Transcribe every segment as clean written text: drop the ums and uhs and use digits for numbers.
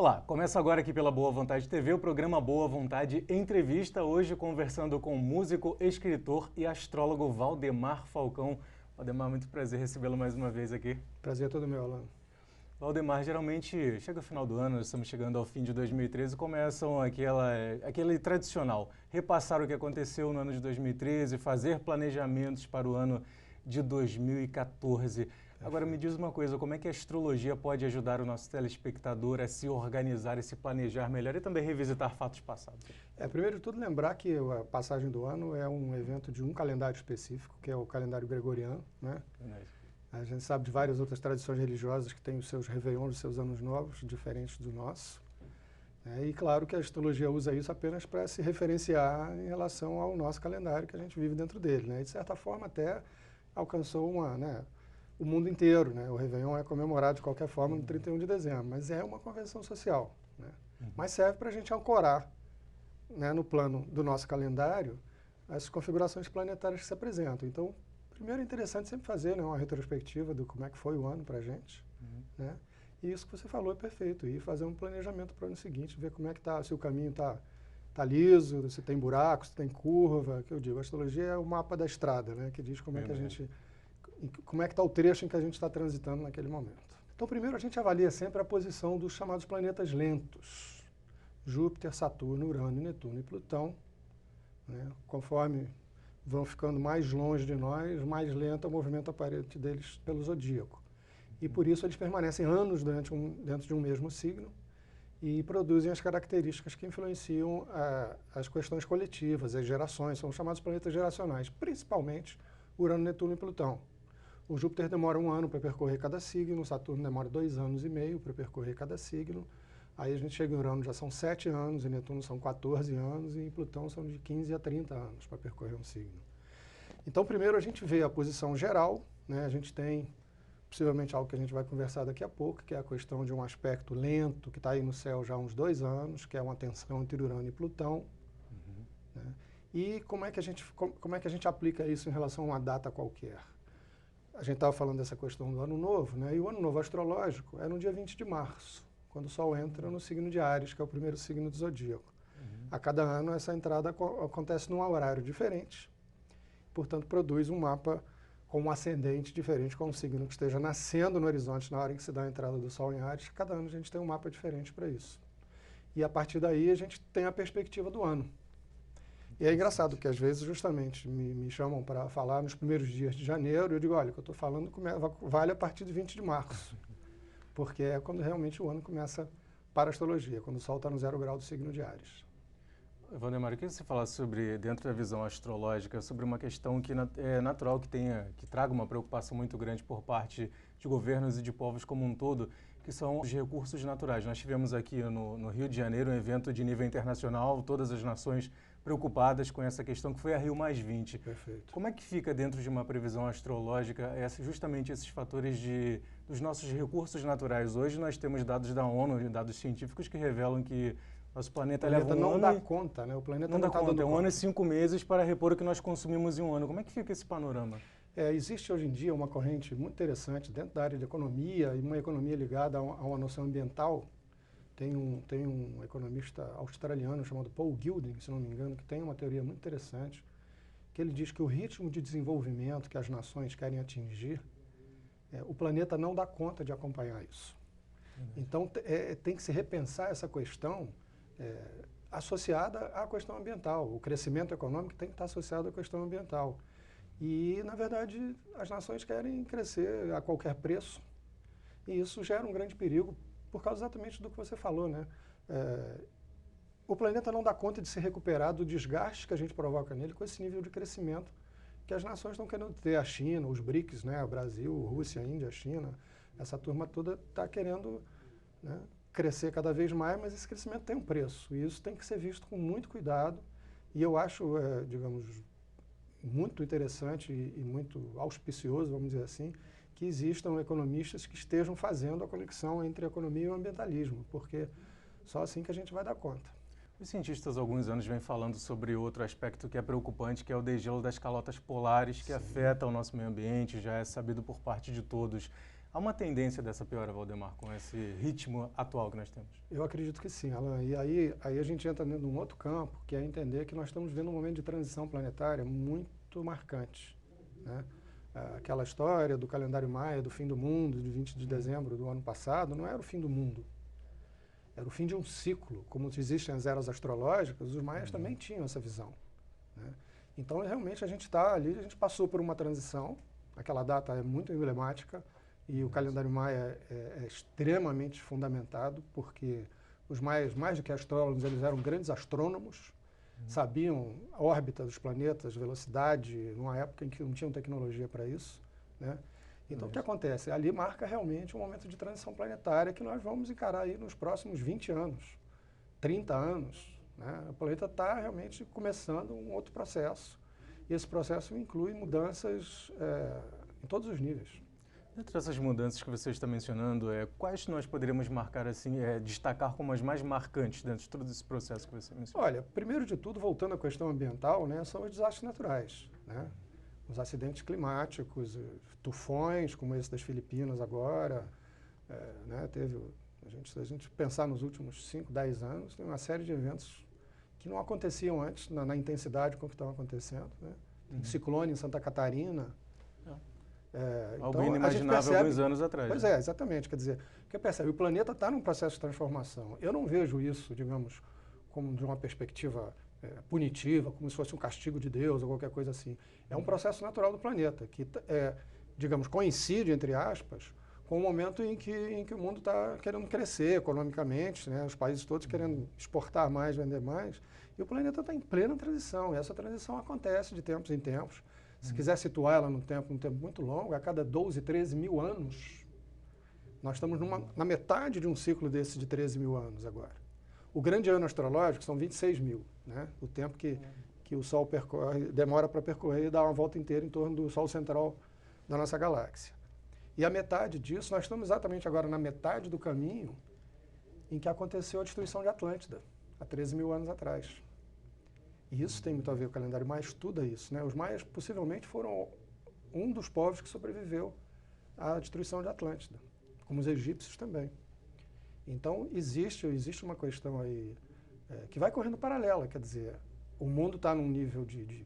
Olá, começa agora aqui pela Boa Vontade TV, o programa Boa Vontade Entrevista, hoje conversando com o músico, escritor e astrólogo Valdemar Falcão. Valdemar, muito prazer recebê-lo mais uma vez aqui. Prazer é todo meu, Alan. Valdemar, geralmente chega o final do ano, nós estamos chegando ao fim de 2013, começam aquele tradicional, repassar o que aconteceu no ano de 2013, fazer planejamentos para o ano de 2014. Agora me diz uma coisa, como é que a astrologia pode ajudar o nosso telespectador a se organizar e se planejar melhor e também revisitar fatos passados? Primeiro de tudo, lembrar que a passagem do ano é um evento de um calendário específico, que é o calendário gregoriano, né? A gente sabe de várias outras tradições religiosas que têm os seus réveillons, os seus anos novos, diferentes do nosso. E claro que a astrologia usa isso apenas para se referenciar em relação ao nosso calendário que a gente vive dentro dele, né? E de certa forma até alcançou o mundo inteiro, né? O Réveillon é comemorado de qualquer forma no 31 de dezembro, mas é uma convenção social, né? Mas serve para a gente ancorar, né, no plano do nosso calendário as configurações planetárias que se apresentam. Então, primeiro é interessante sempre fazer, né, uma retrospectiva do como é que foi o ano para a gente, né? E isso que você falou é perfeito, e fazer um planejamento para o ano seguinte, ver como é que está, se o caminho está liso, se tem buracos, se tem curva, que eu digo, a astrologia é o mapa da estrada, né, que diz como é que a gente... como é que está o trecho em que a gente está transitando naquele momento. Então, primeiro a gente avalia sempre a posição dos chamados planetas lentos. Júpiter, Saturno, Urano, Netuno e Plutão, né? Conforme vão ficando mais longe de nós, mais lento é o movimento aparente deles pelo zodíaco. E por isso eles permanecem anos dentro de um mesmo signo e produzem as características que influenciam as questões coletivas, as gerações, são chamados planetas geracionais, principalmente Urano, Netuno e Plutão. O Júpiter demora 1 ano para percorrer cada signo, o Saturno demora 2 anos e meio para percorrer cada signo. Aí a gente chega em Urano, já são 7 anos, em Netuno são 14 anos, e em Plutão são de 15 a 30 anos para percorrer um signo. Então, primeiro a gente vê a posição geral, né? A gente tem, possivelmente, algo que a gente vai conversar daqui a pouco, que é a questão de um aspecto lento, que está aí no céu já há uns 2 anos, que é uma tensão entre Urano e Plutão. Né? E como é que a gente aplica isso em relação a uma data qualquer? A gente estava falando dessa questão do Ano Novo, né? E o Ano Novo astrológico é no dia 20 de março, quando o Sol entra no signo de Áries, que é o primeiro signo do zodíaco. A cada ano essa entrada acontece num horário diferente, portanto produz um mapa com um ascendente diferente, com um signo que esteja nascendo no horizonte na hora em que se dá a entrada do Sol em Áries. Cada ano a gente tem um mapa diferente para isso. E a partir daí a gente tem a perspectiva do ano. E é engraçado que às vezes justamente me chamam para falar nos primeiros dias de janeiro, e eu digo, olha, o que eu estou falando vale a partir de 20 de março, porque é quando realmente o ano começa para a astrologia, quando o Sol está no 0 grau do signo de Áries. Valdemar, o que você fala sobre, dentro da visão astrológica, sobre uma questão que é natural que traga uma preocupação muito grande por parte de governos e de povos como um todo, que são os recursos naturais. Nós tivemos aqui no Rio de Janeiro um evento de nível internacional, todas as nações preocupadas com essa questão, que foi a Rio+20. Perfeito. Como é que fica dentro de uma previsão astrológica justamente esses fatores dos nossos recursos naturais? Hoje nós temos dados da ONU, dados científicos que revelam que nosso planeta leva um ano... não dá conta, né? O planeta não dá conta. É 1 ano e 5 meses para repor o que nós consumimos em um ano. Como é que fica esse panorama? Existe hoje em dia uma corrente muito interessante dentro da área de economia, e uma economia ligada a uma noção ambiental. Tem um economista australiano chamado Paul Gilding, se não me engano, que tem uma teoria muito interessante, que ele diz que o ritmo de desenvolvimento que as nações querem atingir, o planeta não dá conta de acompanhar isso. Então, tem que se repensar essa questão associada à questão ambiental. O crescimento econômico tem que estar associado à questão ambiental. E, na verdade, as nações querem crescer a qualquer preço, e isso gera um grande perigo, por causa exatamente do que você falou, né? O planeta não dá conta de se recuperar do desgaste que a gente provoca nele com esse nível de crescimento que as nações estão querendo ter. A China, os BRICS, né? O Brasil, Rússia, Índia, China, essa turma toda está querendo, né, crescer cada vez mais, mas esse crescimento tem um preço, e isso tem que ser visto com muito cuidado, e eu acho, digamos, muito interessante e muito auspicioso, vamos dizer assim, que existam economistas que estejam fazendo a conexão entre a economia e o ambientalismo, porque só assim que a gente vai dar conta. Os cientistas há alguns anos vêm falando sobre outro aspecto que é preocupante, que é o degelo das calotas polares, que afeta o nosso meio ambiente, já é sabido por parte de todos. Há uma tendência dessa piora, Valdemar, com esse ritmo atual que nós temos? Eu acredito que sim, Alan. E aí a gente entra dentro de um outro campo, que é entender que nós estamos vivendo um momento de transição planetária muito marcante, né? Aquela história do calendário maia, do fim do mundo, de 20 de dezembro do ano passado, não era o fim do mundo. Era o fim de um ciclo. Como existem as eras astrológicas, os maias também tinham essa visão, né? Então, realmente, a gente está ali, a gente passou por uma transição. Aquela data é muito emblemática e o calendário maia é extremamente fundamentado, porque os maias, mais do que astrólogos, eles eram grandes astrônomos, sabiam a órbita dos planetas, velocidade, numa época em que não tinham tecnologia para isso, né? Então, o que acontece? Ali marca realmente um momento de transição planetária que nós vamos encarar aí nos próximos 20 anos, 30 anos, né? O planeta está realmente começando um outro processo. E esse processo inclui mudanças em todos os níveis. Entre essas mudanças que você está mencionando, quais nós poderíamos marcar assim, destacar como as mais marcantes dentro de todo esse processo que você mencionou? Olha, primeiro de tudo, voltando à questão ambiental, né, são os desastres naturais, né? Os acidentes climáticos, tufões, como esse das Filipinas agora, né, se a gente pensar nos últimos 5, 10 anos, tem uma série de eventos que não aconteciam antes, na intensidade com que estão acontecendo, né? Tem ciclone em Santa Catarina. Algo então, inimaginável alguns anos atrás. Pois é, exatamente. Quer dizer, porque percebe, o planeta está num processo de transformação. Eu não vejo isso, digamos, como de uma perspectiva punitiva, como se fosse um castigo de Deus ou qualquer coisa assim. É um processo natural do planeta, que, digamos, coincide, entre aspas, com o momento em que o mundo está querendo crescer economicamente, né? Os países todos querendo exportar mais, vender mais, e o planeta está em plena transição, e essa transição acontece de tempos em tempos. Se quiser situar ela num tempo muito longo, a cada 12, 13 mil anos, nós estamos na metade de um ciclo desse de 13 mil anos agora. O grande ano astrológico são 26 mil, né? O tempo que o Sol demora para percorrer e dar uma volta inteira em torno do Sol central da nossa galáxia. E a metade disso, nós estamos exatamente agora na metade do caminho em que aconteceu a destruição de Atlântida, há 13 mil anos atrás. E isso tem muito a ver com o calendário maia, estuda isso, né? Os maias possivelmente foram um dos povos que sobreviveu à destruição de Atlântida, como os egípcios também. Então, existe uma questão aí que vai correndo paralela, quer dizer, o mundo está num nível de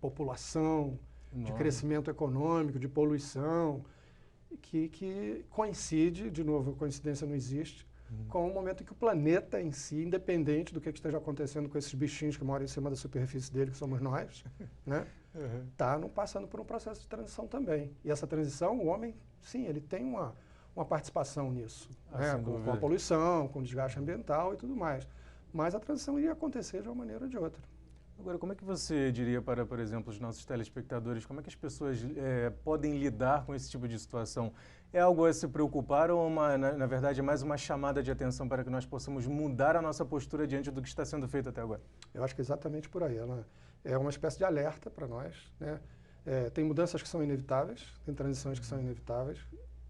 população, de crescimento econômico, de poluição, que coincide, de novo, a coincidência não existe, com o momento em que o planeta em si, independente do que esteja acontecendo com esses bichinhos que moram em cima da superfície dele, que somos nós, né, está passando por um processo de transição também. E essa transição, o homem, sim, ele tem uma participação nisso, né, com a poluição, com o desgaste ambiental e tudo mais. Mas a transição iria acontecer de uma maneira ou de outra. Agora, como é que você diria para, por exemplo, os nossos telespectadores, como é que as pessoas podem lidar com esse tipo de situação? É algo a se preocupar ou, na verdade, é mais uma chamada de atenção para que nós possamos mudar a nossa postura diante do que está sendo feito até agora? Eu acho que é exatamente por aí. Ela é uma espécie de alerta para nós, né? Tem mudanças que são inevitáveis, tem transições que são inevitáveis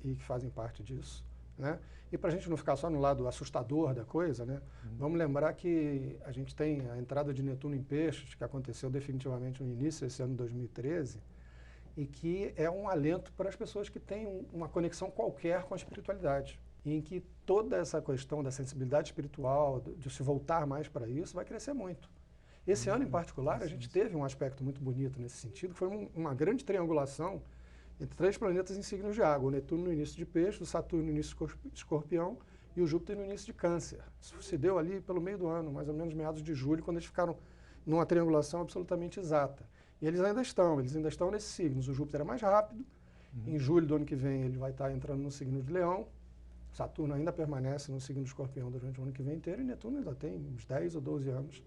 e que fazem parte disso, né? E para a gente não ficar só no lado assustador da coisa, né? Vamos lembrar que a gente tem a entrada de Netuno em Peixes, que aconteceu definitivamente no início desse ano de 2013, e que é um alento para as pessoas que têm uma conexão qualquer com a espiritualidade, e em que toda essa questão da sensibilidade espiritual, de se voltar mais para isso, vai crescer muito. Esse ano, em particular, a gente teve um aspecto muito bonito nesse sentido, que foi uma grande triangulação entre 3 planetas em signos de água, o Netuno no início de Peixes, o Saturno no início de Escorpião e o Júpiter no início de Câncer. Isso se deu ali pelo meio do ano, mais ou menos meados de julho, quando eles ficaram numa triangulação absolutamente exata. E eles ainda estão nesses signos. O Júpiter é mais rápido, em julho do ano que vem ele vai estar entrando no signo de Leão, Saturno ainda permanece no signo de Escorpião durante o ano que vem inteiro, e Netuno ainda tem uns 10 ou 12 anos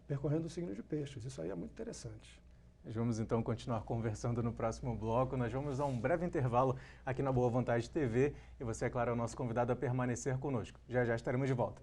percorrendo o signo de Peixes. Isso aí é muito interessante. Nós vamos então continuar conversando no próximo bloco. Nós vamos a um breve intervalo aqui na Boa Vontade TV e você, é claro, é o nosso convidado a permanecer conosco. Já já estaremos de volta.